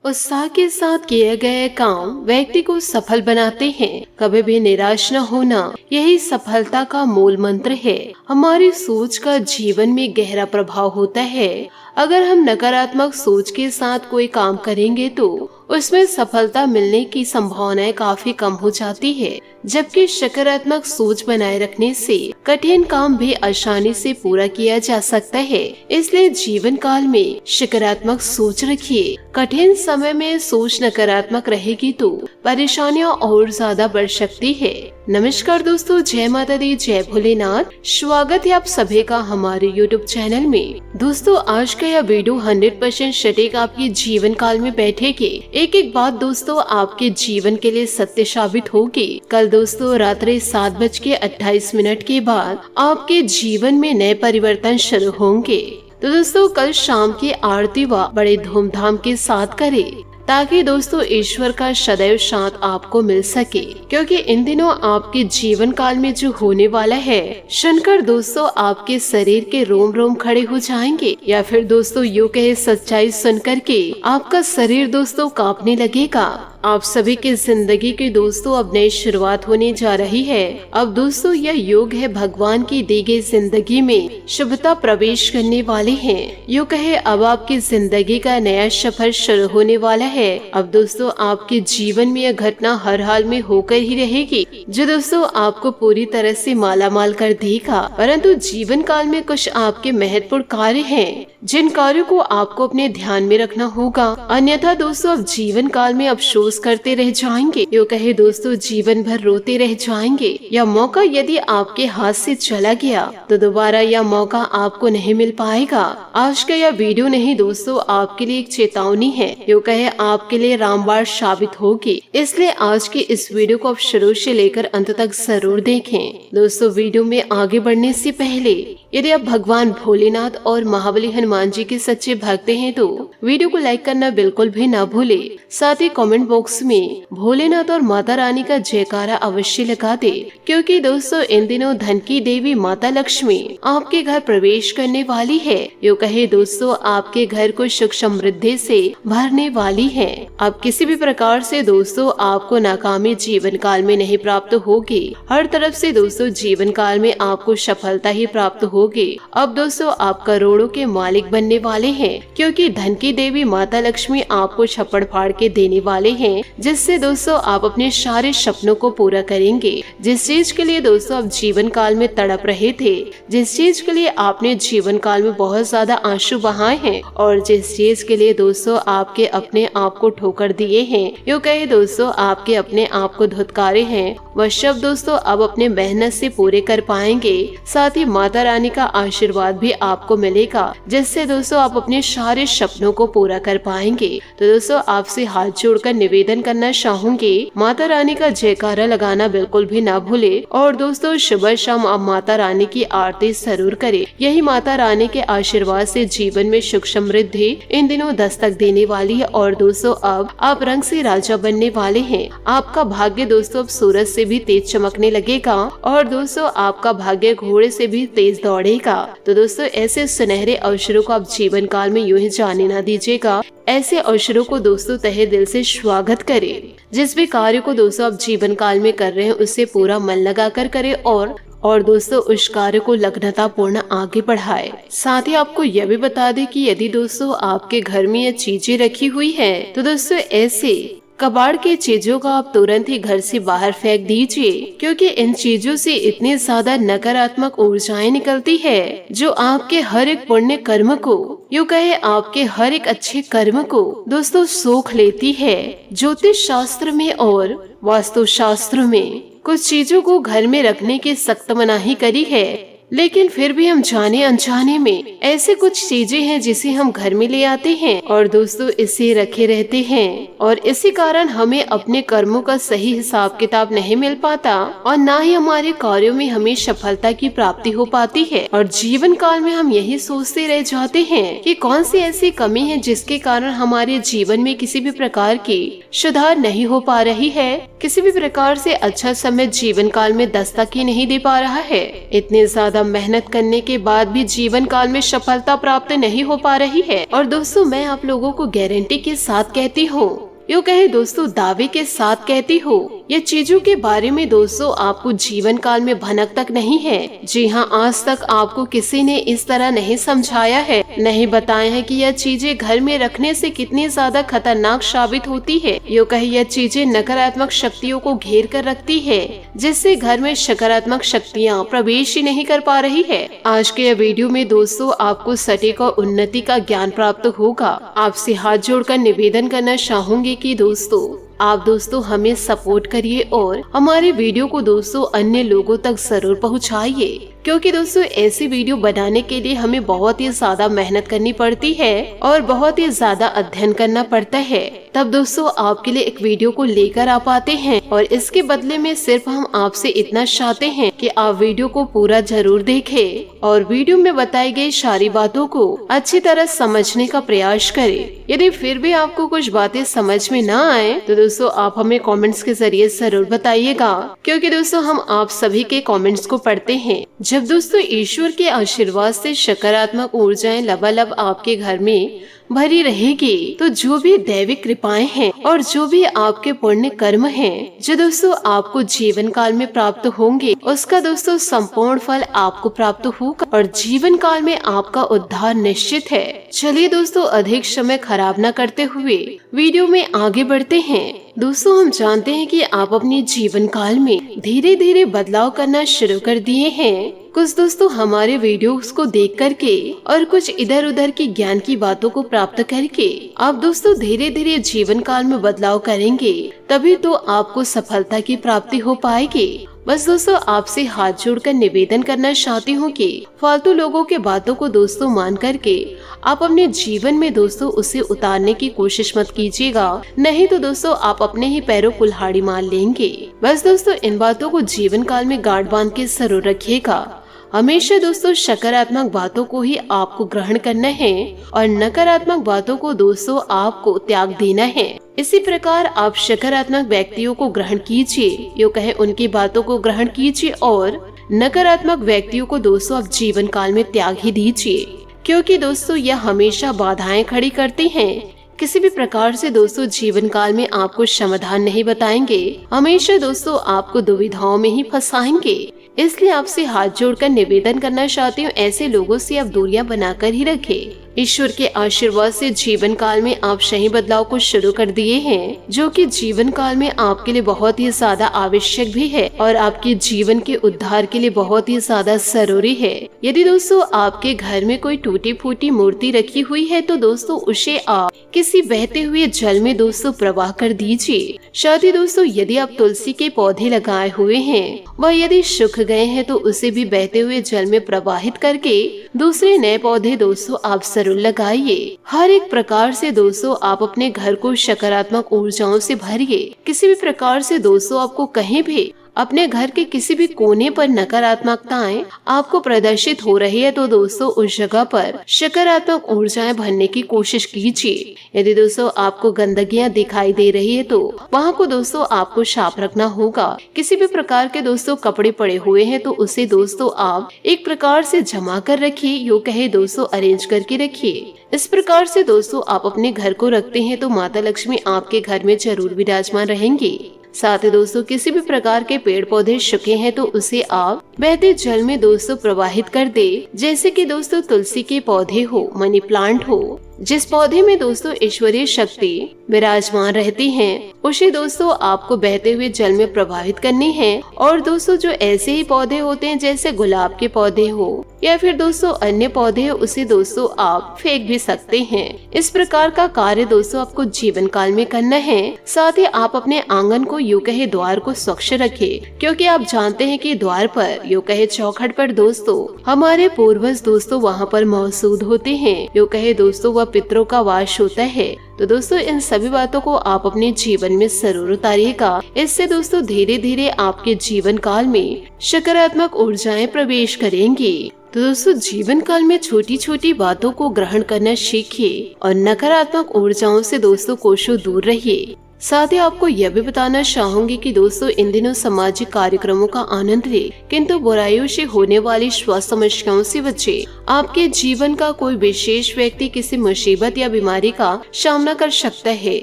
उत्साह के साथ किए गए काम व्यक्ति को सफल बनाते हैं। कभी भी निराश न होना, यही सफलता का मूल मंत्र है। हमारी सोच का जीवन में गहरा प्रभाव होता है। अगर हम नकारात्मक सोच के साथ कोई काम करेंगे तो उसमें सफलता मिलने की संभावनाएं काफी कम हो जाती है, जबकि सकारात्मक सोच बनाए रखने से कठिन काम भी आसानी से पूरा किया जा सकता है। इसलिए जीवन काल में सकारात्मक सोच रखिए। कठिन समय में सोच नकारात्मक रहेगी तो परेशानियां और ज्यादा बढ़ सकती है। नमस्कार दोस्तों, जय माता दी, जय भोलेनाथ। स्वागत है आप सभी का हमारे YouTube चैनल में। दोस्तों, आज का यह वीडियो 100% सटीक आपके जीवन काल में बैठेगी। एक एक बात दोस्तों आपके जीवन के लिए सत्य साबित होगी। कल दोस्तों रात्रि 7:28 के बाद आपके जीवन में नए परिवर्तन शुरू होंगे। तो दोस्तों कल शाम की आरती व बड़े धूमधाम के साथ करें, ताकि दोस्तों ईश्वर का सदैव साथ आपको मिल सके। क्योंकि इन दिनों आपके जीवन काल में जो होने वाला है, सुनकर दोस्तों आपके शरीर के रोम रोम खड़े हो जाएंगे, या फिर दोस्तों यूँ कहे सच्चाई सुनकर के आपका शरीर दोस्तों कांपने लगेगा। आप सभी की जिंदगी की दोस्तों अब नई शुरुआत होने जा रही है। अब दोस्तों यह योग है, भगवान की दी गई जिंदगी में शुभता प्रवेश करने वाले हैं। यूँ कहे अब आपकी जिंदगी का नया सफर शुरू होने वाला है। अब दोस्तों आपके जीवन में यह घटना हर हाल में होकर ही रहेगी, जो दोस्तों आपको पूरी तरह से मालामाल कर देगा। परंतु जीवन काल में कुछ आपके महत्वपूर्ण कार्य हैं, जिन कार्यों को आपको अपने ध्यान में रखना होगा। अन्यथा दोस्तों अब जीवन काल में अफसोस करते रह जाएंगे, यूँ कहे दोस्तों जीवन भर रोते रह जाएंगे। यह मौका यदि आपके हाथ से चला गया तो दोबारा यह मौका आपको नहीं मिल पाएगा। आज का यह वीडियो नहीं दोस्तों आपके लिए एक चेतावनी है, यूँ कहे आपके लिए रामबाण साबित होगी। इसलिए आज के इस वीडियो को आप शुरू से लेकर अंत तक जरूर देखें। दोस्तों वीडियो में आगे बढ़ने से पहले यदि आप भगवान भोलेनाथ और महाबली हनुमान जी के सच्चे भक्त हैं तो वीडियो को लाइक करना बिल्कुल भी ना भूले। साथ ही कमेंट बॉक्स में भोलेनाथ और माता रानी का जयकारा अवश्य लगा दे, क्योंकि दोस्तों इन दिनों धन की देवी माता लक्ष्मी आपके घर प्रवेश करने वाली है। यूँ कहे दोस्तों आपके घर को सुख समृद्धि से भरने वाली है। अब किसी भी प्रकार से दोस्तों आपको नाकामी जीवन काल में नहीं प्राप्त होगी। हर तरफ से दोस्तों जीवन काल में आपको सफलता ही प्राप्त होगी। अब दोस्तों आप करोड़ों के मालिक बनने वाले हैं, क्योंकि धन की देवी माता लक्ष्मी आपको छप्पड़ फाड़ के देने वाले हैं, जिससे दोस्तों आप अपने सारे सपनों को पूरा करेंगे। जिस चीज के लिए दोस्तों आप जीवन काल में तड़प रहे थे, जिस चीज के लिए आपने जीवन काल में बहुत ज्यादा आंसू बहाए हैं, और जिस चीज के लिए दोस्तों आपके अपने आप को ठोकर दिए हैं, यूँ कहे दोस्तों आपके अपने आप को धुतकारे हैं, वह सब दोस्तों अब अपने मेहनत से पूरे कर पाएंगे। साथ ही माता रानी का आशीर्वाद भी आपको मिलेगा, जिससे दोस्तों आप अपने सारे सपनों को पूरा कर पाएंगे। तो दोस्तों आपसे हाथ जोड़कर निवेदन करना चाहूंगी, माता रानी का जयकारा लगाना बिल्कुल भी ना भूले। और दोस्तों सुबह शाम आप माता रानी की आरती जरूर करें। यही माता रानी के आशीर्वाद से जीवन में सुख समृद्धि इन दिनों दस्तक देने वाली है। और दोस्तों अब आप रंग से राजा बनने वाले हैं। आपका भाग्य दोस्तों अब सूरज से भी तेज चमकने लगेगा, और दोस्तों आपका भाग्य घोड़े से भी तेज दौड़ेगा। तो दोस्तों ऐसे सुनहरे अवसरों को आप जीवन काल में यूं ही जाने ना दीजिएगा। ऐसे अवसरों को दोस्तों तहे दिल से स्वागत करें। जिस भी कार्य को दोस्तों आप जीवन काल में कर रहे हैं उससे पूरा मन लगा कर करें, और दोस्तों उस कार्य को लग्नता पूर्ण आगे बढ़ाए। साथ ही आपको यह भी बता दें कि यदि दोस्तों आपके घर में ये चीजें रखी हुई है तो दोस्तों ऐसे कबाड़ के चीजों का आप तुरंत ही घर से बाहर फेंक दीजिए, क्योंकि इन चीजों से इतनी ज्यादा नकारात्मक ऊर्जाएं निकलती है, जो आपके हर एक पुण्य कर्म को, यूँ कहे आपके हर एक अच्छे कर्म को दोस्तों सोख लेती है। ज्योतिष शास्त्र में और वास्तु शास्त्र में कुछ चीजों को घर में रखने की सख्त मनाही करी है, लेकिन फिर भी हम जाने अनजाने में ऐसे कुछ चीजें हैं जिसे हम घर में ले आते हैं और दोस्तों इसे रखे रहते हैं, और इसी कारण हमें अपने कर्मों का सही हिसाब किताब नहीं मिल पाता, और ना ही हमारे कार्यों में हमें सफलता की प्राप्ति हो पाती है। और जीवन काल में हम यही सोचते रह जाते हैं कि कौन सी ऐसी कमी है जिसके कारण हमारे जीवन में किसी भी प्रकार की सुधार नहीं हो पा रही है, किसी भी प्रकार से अच्छा समय जीवन काल में दस्तक ही नहीं दे पा रहा है, इतने ज्यादा मेहनत करने के बाद भी जीवन काल में सफलता प्राप्त नहीं हो पा रही है। और दोस्तों, मैं आप लोगों को गारंटी के साथ कहती हूँ, यूँ कहे दोस्तों दावे के साथ कहती हूँ, ये चीजों के बारे में दोस्तों आपको जीवन काल में भनक तक नहीं है। जी हाँ, आज तक आपको किसी ने इस तरह नहीं समझाया है, नहीं बताया है कि यह चीजें घर में रखने से कितनी ज्यादा खतरनाक साबित होती है। यूँ कहे यह चीजें नकारात्मक शक्तियों को घेर कर रखती है, जिससे घर में सकारात्मक शक्तियाँ प्रवेश ही नहीं कर पा रही है। आज के वीडियो में दोस्तों आपको सटीक और उन्नति का ज्ञान प्राप्त होगा। आपसे हाथ जोड़कर निवेदन करना चाहूंगी कि दोस्तों हमें सपोर्ट करिए और हमारे वीडियो को दोस्तों अन्य लोगों तक जरूर पहुंचाइए, क्योंकि दोस्तों ऐसी वीडियो बनाने के लिए हमें बहुत ही ज्यादा मेहनत करनी पड़ती है और बहुत ही ज्यादा अध्ययन करना पड़ता है। तब दोस्तों आपके लिए एक वीडियो को लेकर आ पाते हैं और इसके बदले में सिर्फ हम आपसे इतना चाहते हैं कि आप वीडियो को पूरा जरूर देखें और वीडियो में बताई गई सारी बातों को अच्छी तरह समझने का प्रयास करें। यदि फिर भी आपको कुछ बातें समझ में ना आए तो दोस्तों आप हमें कमेंट्स के जरिए जरूर बताइएगा, क्योंकि दोस्तों हम आप सभी के कमेंट्स को पढ़ते हैं। जब दोस्तों ईश्वर के आशीर्वाद से सकारात्मक ऊर्जाएं लबालब आपके घर में भरी रहेगी, तो जो भी दैविक कृपाएं हैं और जो भी आपके पुण्य कर्म हैं, जो दोस्तों आपको जीवन काल में प्राप्त होंगे, उसका दोस्तों संपूर्ण फल आपको प्राप्त होगा और जीवन काल में आपका उद्धार निश्चित है। चलिए दोस्तों अधिक समय खराब न करते हुए वीडियो में आगे बढ़ते हैं। दोस्तों हम जानते हैं कि आप अपने जीवन काल में धीरे धीरे बदलाव करना शुरू कर दिए हैं। कुछ दोस्तों हमारे वीडियोस को देख करके और कुछ इधर उधर की ज्ञान की बातों को प्राप्त करके आप दोस्तों धीरे धीरे जीवन काल में बदलाव करेंगे, तभी तो आपको सफलता की प्राप्ति हो पाएगी। बस दोस्तों आपसे हाथ जोड़कर निवेदन करना चाहती हूँ कि फालतू लोगों के बातों को दोस्तों मान करके आप अपने जीवन में दोस्तों उसे उतारने की कोशिश मत कीजिएगा, नहीं तो दोस्तों आप अपने ही पैरों कुल्हाड़ी मार लेंगे। बस दोस्तों इन बातों को जीवन काल में गांठ बांध के जरूर रखिएगा। हमेशा दोस्तों सकारात्मक बातों को ही आपको ग्रहण करना है और नकारात्मक बातों को दोस्तों आपको त्याग देना है। इसी प्रकार आप सकारात्मक व्यक्तियों को ग्रहण कीजिए, यूँ कहे उनकी बातों को ग्रहण कीजिए और नकारात्मक व्यक्तियों को दोस्तों आप जीवन काल में त्याग ही दीजिए, क्योंकि दोस्तों यह हमेशा बाधाएं खड़ी करते हैं। किसी भी प्रकार से दोस्तों जीवन काल में आपको समाधान नहीं बताएंगे, हमेशा दोस्तों आपको दुविधाओं में ही फंसाएंगे। इसलिए आपसे हाथ जोड़कर निवेदन करना चाहती हूँ, ऐसे लोगों से आप दूरियां बनाकर ही रखें। ईश्वर के आशीर्वाद से जीवन काल में आप सही बदलाव को शुरू कर दिए हैं, जो कि जीवन काल में आपके लिए बहुत ही ज्यादा आवश्यक भी है और आपके जीवन के उद्धार के लिए बहुत ही ज्यादा जरूरी है। यदि दोस्तों आपके घर में कोई टूटी फूटी मूर्ति रखी हुई है तो दोस्तों उसे आप किसी बहते हुए जल में दोस्तों प्रवाह कर दीजिए। साथ ही दोस्तों यदि आप तुलसी के पौधे लगाए हुए हैं, वह यदि सूख गए हैं तो उसे भी बहते हुए जल में प्रवाहित करके दूसरे नए पौधे दोस्तों आप जरूर लगाइए। हर एक प्रकार से दोस्तों आप अपने घर को सकारात्मक ऊर्जाओं से भरिए। किसी भी प्रकार से दोस्तों आपको कहीं भी अपने घर के किसी भी कोने पर नकारात्मकताएं आपको प्रदर्शित हो रही है तो दोस्तों उस जगह पर सकारात्मक ऊर्जाएं भरने की कोशिश कीजिए। यदि दोस्तों आपको गंदगियां दिखाई दे रही है तो वहां को दोस्तों आपको साफ रखना होगा। किसी भी प्रकार के दोस्तों कपड़े पड़े हुए हैं तो उसे दोस्तों आप एक प्रकार से जमा कर रखिए, यूँ कहे दोस्तों अरेंज करके रखिए। इस प्रकार से दोस्तों आप अपने घर को रखते हैं तो माता लक्ष्मी आपके घर में जरूर विराजमान रहेंगी। साथ ही दोस्तों किसी भी प्रकार के पेड़ पौधे सूखे हैं तो उसे आप बहते जल में दोस्तों प्रवाहित कर दे, जैसे कि दोस्तों तुलसी के पौधे हो, मनी प्लांट हो। जिस पौधे में दोस्तों ईश्वरीय शक्ति विराजमान रहती है उसे दोस्तों आपको बहते हुए जल में प्रभावित करनी है। और दोस्तों जो ऐसे ही पौधे होते हैं जैसे गुलाब के पौधे हो या फिर दोस्तों अन्य पौधे हो, उसे दोस्तों आप फेंक भी सकते हैं। इस प्रकार का कार्य दोस्तों आपको जीवन काल में करना है। साथ ही आप अपने आंगन को यूँ कहे द्वार को स्वच्छ रखें, क्योंकि आप जानते हैं कि द्वार पर यूँ कहे चौखट पर दोस्तों हमारे पूर्वज दोस्तों वहाँ पर मौजूद होते हैं। यूँ कहे दोस्तों वह पितरों का वास होता है। तो दोस्तों इन सभी बातों को आप अपने जीवन में जरूर उतारिएगा। इससे दोस्तों धीरे धीरे आपके जीवन काल में सकारात्मक ऊर्जाएं प्रवेश करेंगी। तो दोस्तों जीवन काल में छोटी छोटी बातों को ग्रहण करना सीखिए और नकारात्मक ऊर्जाओं से दोस्तों कोसों दूर रहिए। साथ ही आपको यह भी बताना चाहूंगी कि दोस्तों इन दिनों सामाजिक कार्यक्रमों का आनंद ले, किंतु बुराइयों से होने वाली स्वास्थ्य समस्याओं से बचे। आपके जीवन का कोई विशेष व्यक्ति किसी मुसीबत या बीमारी का सामना कर सकता है।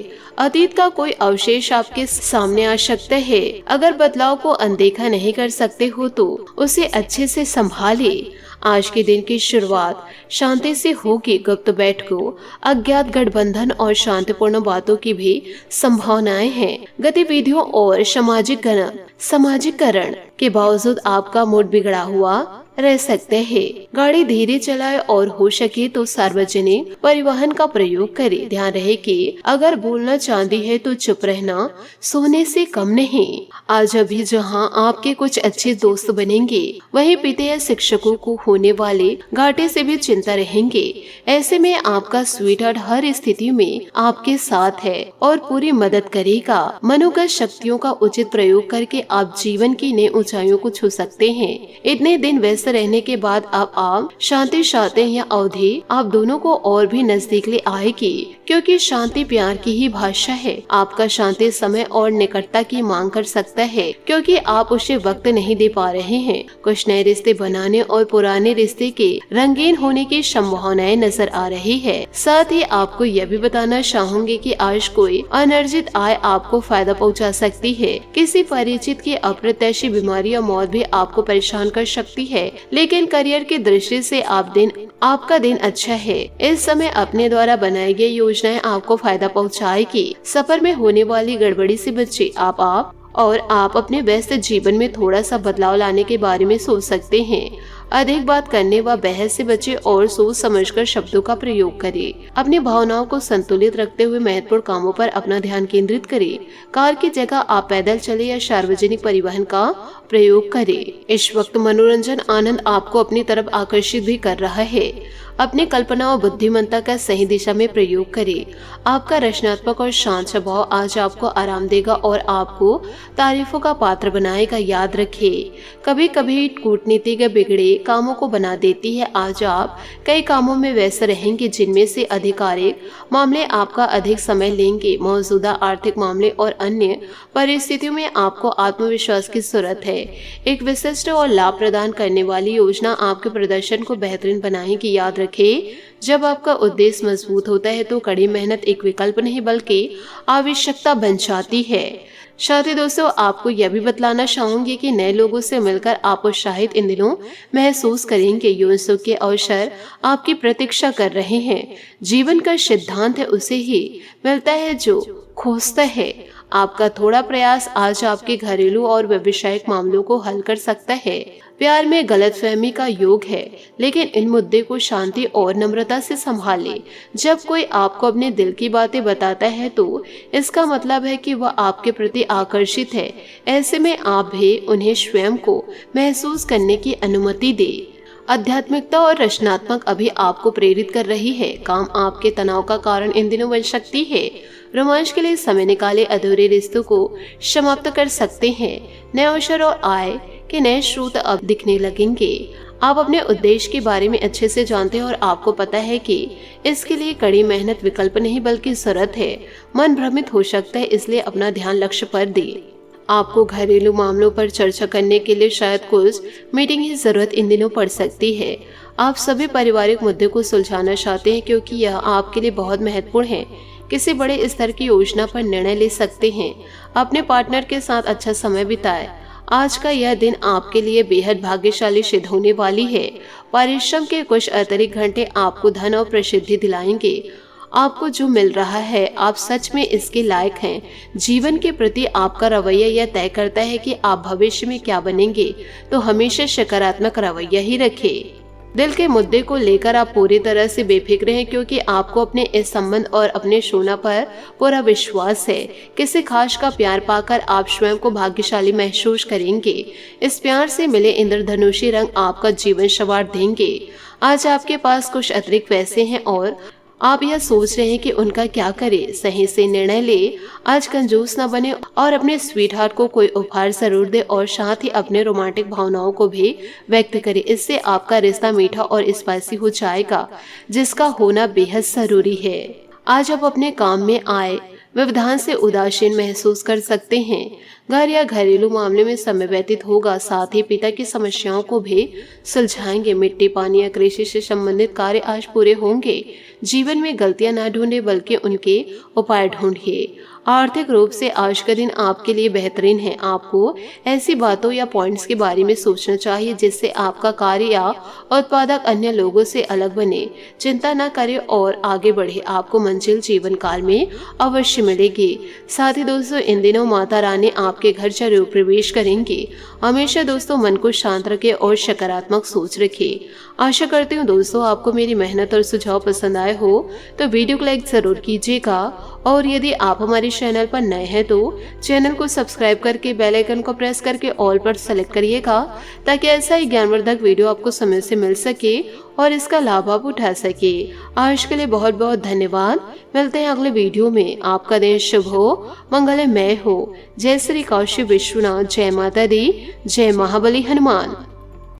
अतीत का कोई अवशेष आपके सामने आ सकता है। अगर बदलाव को अनदेखा नहीं कर सकते हो तो उसे अच्छे से संभाले। आज के दिन की शुरुआत शांति से होगी। गुप्त बैठकों, अज्ञात गठबंधन और शांतिपूर्ण बातों की भी संभावनाएं हैं। गतिविधियों और सामाजिकरण के बावजूद आपका मूड बिगड़ा हुआ रह सकते हैं। गाड़ी धीरे चलाए और हो सके तो सार्वजनिक परिवहन का प्रयोग करें। ध्यान रहे कि अगर बोलना चांदी है तो चुप रहना सोने से कम नहीं। आज अभी जहां आपके कुछ अच्छे दोस्त बनेंगे, वहीं पिता या शिक्षकों को होने वाले घाटे से भी चिंता रहेंगे। ऐसे में आपका स्वीटहार्ट हर स्थिति में आपके साथ है और पूरी मदद करेगा। मनोगत शक्तियों का उचित प्रयोग करके आप जीवन की नई ऊंचाइयों को छू सकते हैं। इतने दिन व्यस्त रहने के बाद अब आप शांति चाहते हैं। यह अवधि आप दोनों को और भी नजदीक ले आएगी, क्योंकि शांति प्यार की ही भाषा है। आपका शांति समय और निकटता की मांग कर सकता है, क्योंकि आप उसे वक्त नहीं दे पा रहे हैं। कुछ नए रिश्ते बनाने और पुराने रिश्ते के रंगीन होने की संभावनाएं नजर आ रही है। साथ ही आपको यह भी बताना चाहूंगी कि आज कोई अनर्जित आय आपको फायदा पहुंचा सकती है। किसी परिचित की अप्रत्याशित बीमारी या मौत भी आपको परेशान कर सकती है, लेकिन करियर की दृष्टि से आपका दिन अच्छा है। इस समय अपने द्वारा बनाई गई योजनाएं आपको फायदा पहुंचाएगी। सफर में होने वाली गड़बड़ी से बचे। आप अपने व्यस्त जीवन में थोड़ा सा बदलाव लाने के बारे में सोच सकते हैं। अधिक बात करने व बहस से बचे और सोच समझकर शब्दों का प्रयोग करें। अपनी भावनाओं को संतुलित रखते हुए महत्वपूर्ण कामों पर अपना ध्यान केंद्रित करें। कार की जगह आप पैदल चले या सार्वजनिक परिवहन का प्रयोग करें। इस वक्त मनोरंजन आनंद आपको अपनी तरफ आकर्षित भी कर रहा है। अपनी कल्पना और बुद्धिमत्ता का सही दिशा में प्रयोग करें। आपका रचनात्मक और शांत स्वभाव आज आपको आराम देगा और आपको तारीफों का पात्र बनाएगा। याद रखें, कभी कभी कूटनीति के बिगड़े कामों को बना देती है। आज आप कई कामों में व्यस्त रहेंगे, जिनमें से आधिकारिक मामले आपका अधिक समय लेंगे। मौजूदा आर्थिक मामले और अन्य परिस्थितियों में आपको आत्मविश्वास की जरूरत है। एक विशिष्ट और लाभ प्रदान करने वाली योजना आपके प्रदर्शन को बेहतरीन बनाएगी। याद रखें, जब आपका उद्देश्य मजबूत होता है तो कड़ी मेहनत एक विकल्प नहीं बल्कि आवश्यकता बन जाती है। साथ ही दोस्तों, आपको यह भी बतलाना चाहूंगी कि नए लोगों से मिलकर आप उत्साहित इन दिनों महसूस करेंगे। यौन सुख के अवसर आपकी प्रतीक्षा कर रहे हैं। जीवन का सिद्धांत है उसे ही मिलता है जो खोजता है। आपका थोड़ा प्रयास आज आपके घरेलू और व्यवसायिक मामलों को हल कर सकता है। प्यार में गलतफहमी का योग है, लेकिन इन मुद्दे को शांति और नम्रता से संभालें। जब कोई आपको अपने दिल की बातें बताता है तो इसका मतलब है कि वह आपके प्रति आकर्षित है। ऐसे में आप भी उन्हें स्वयं को महसूस करने की अनुमति दें। आध्यात्मिकता और रचनात्मक अभी आपको प्रेरित कर रही है। काम आपके तनाव का कारण इन दिनों बन सकती है। रोमांच के लिए समय निकाले अधूरे रिश्तों को समाप्त कर सकते हैं। नए अवसर और आय के नए स्रोत अब दिखने लगेंगे। आप अपने उद्देश्य के बारे में अच्छे से जानते हैं और आपको पता है कि इसके लिए कड़ी मेहनत विकल्प नहीं बल्कि जरूरत है। मन भ्रमित हो सकता है, इसलिए अपना ध्यान लक्ष्य पर दें। आपको घरेलू मामलों पर चर्चा करने के लिए शायद कुछ मीटिंग की जरूरत इन दिनों पड़ सकती है। आप सभी पारिवारिक मुद्दे को सुलझाना चाहते हैं, क्योंकि यह आपके लिए बहुत महत्वपूर्ण है। किसी बड़े स्तर की योजना पर निर्णय ले सकते हैं। अपने पार्टनर के साथ अच्छा समय बिताएं। आज का यह दिन आपके लिए बेहद भाग्यशाली सिद्ध होने वाली है। परिश्रम के कुछ अतिरिक्त घंटे आपको धन और प्रसिद्धि दिलाएंगे। आपको जो मिल रहा है आप सच में इसके लायक हैं। जीवन के प्रति आपका रवैया यह तय करता है कि आप भविष्य में क्या बनेंगे, तो हमेशा सकारात्मक रवैया ही रखें। दिल के मुद्दे को लेकर आप पूरी तरह से बेफिक्र हैं, क्योंकि आपको अपने इस संबंध और अपने सोना पर पूरा विश्वास है। किसी खास का प्यार पाकर आप स्वयं को भाग्यशाली महसूस करेंगे। इस प्यार से मिले इंद्रधनुषी रंग आपका जीवन संवार देंगे। आज आपके पास कुछ अतिरिक्त पैसे हैं और आप यह सोच रहे हैं कि उनका क्या करें। सही से निर्णय ले। आज कंजूस न बने और अपने स्वीटहार्ट को कोई उपहार जरूर दे और साथ ही अपने रोमांटिक भावनाओं को भी व्यक्त करें। इससे आपका रिश्ता मीठा और स्पाइसी हो जाएगा, जिसका होना बेहद जरूरी है। आज आप अपने काम में आए व्यवधान से उदासीन महसूस कर सकते हैं। घर या घरेलू मामले में समय व्यतीत होगा, साथ ही पिता की समस्याओं को भी सुलझाएंगे। मिट्टी, पानी या कृषि से संबंधित कार्य आज पूरे होंगे। जीवन में गलतियां न ढूंढे बल्कि उनके उपाय ढूंढिए। आर्थिक रूप से आज का दिन आपके लिए बेहतरीन है। आपको ऐसी बातों या पॉइंट्स के बारे में सोचना चाहिए जिससे आपका कार्य या उत्पादक अन्य लोगों से अलग बने। चिंता न करें और आगे बढ़े, आपको मंजिल जीवन काल में अवश्य मिलेगी। साथ ही दोस्तों, इन दिनों माता रानी आपके घर जरूर प्रवेश करेंगी। हमेशा दोस्तों मन को शांत रखें और सकारात्मक सोच रखें। आशा करती हूँ दोस्तों आपको मेरी मेहनत और सुझाव पसंद आए हो तो वीडियो को लाइक जरूर कीजिएगा, और यदि आप हमारे चैनल पर नए हैं तो चैनल को सब्सक्राइब करके बेल आइकन को प्रेस करके ऑल पर सेलेक्ट करिएगा, ताकि ऐसा ही ज्ञानवर्धक वीडियो आपको समय से मिल सके और इसका लाभ आप उठा सके। आज के लिए बहुत बहुत धन्यवाद। मिलते हैं अगले वीडियो में। आपका दिन शुभ हो, मंगलमय हो। जय श्री काशी विश्वनाथ, जय माता दी, जय महाबली हनुमान।